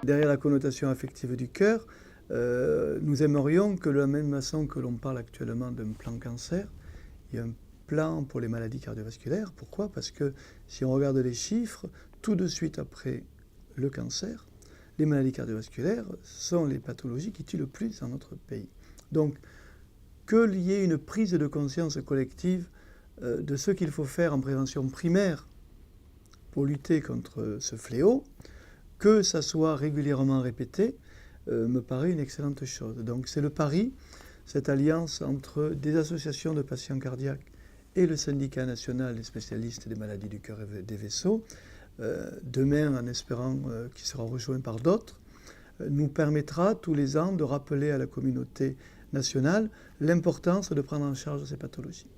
Derrière la connotation affective du cœur, nous aimerions que de la même façon que l'on parle actuellement d'un plan cancer, il y a un plan pour les maladies cardiovasculaires. Pourquoi? Parce que si on regarde les chiffres, tout de suite après le cancer, les maladies cardiovasculaires sont les pathologies qui tuent le plus dans notre pays. Donc, qu'il y ait une prise de conscience collective de ce qu'il faut faire en prévention primaire pour lutter contre ce fléau, que ça soit régulièrement répété, me paraît une excellente chose. Donc c'est le pari, cette alliance entre des associations de patients cardiaques et le syndicat national des spécialistes des maladies du cœur et des vaisseaux, demain en espérant qu'il sera rejoint par d'autres, nous permettra tous les ans de rappeler à la communauté nationale l'importance de prendre en charge ces pathologies.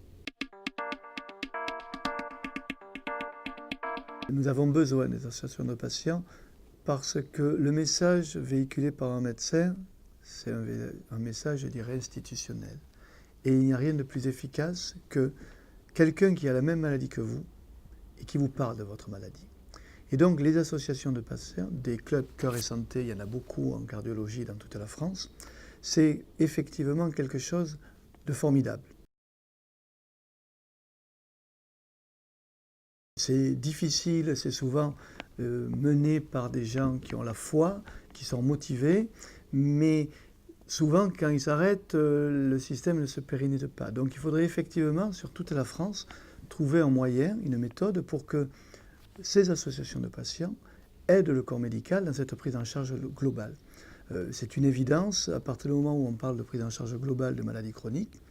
Nous avons besoin des associations de patients parce que le message véhiculé par un médecin, c'est un message, je dirais, institutionnel. Et il n'y a rien de plus efficace que quelqu'un qui a la même maladie que vous et qui vous parle de votre maladie. Et donc les associations de patients, des clubs cœur et santé, il y en a beaucoup en cardiologie dans toute la France, c'est effectivement quelque chose de formidable. C'est difficile, c'est souvent mené par des gens qui ont la foi, qui sont motivés, mais souvent quand ils s'arrêtent, le système ne se pérennise pas. Donc il faudrait effectivement, sur toute la France, trouver un moyen, une méthode pour que ces associations de patients aident le corps médical dans cette prise en charge globale. C'est une évidence, à partir du moment où on parle de prise en charge globale de maladies chroniques,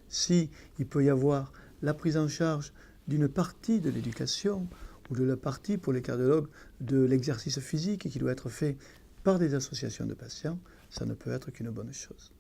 si il peut y avoir la prise en charge d'une partie de l'éducation ou de la partie pour les cardiologues de l'exercice physique qui doit être fait par des associations de patients, ça ne peut être qu'une bonne chose.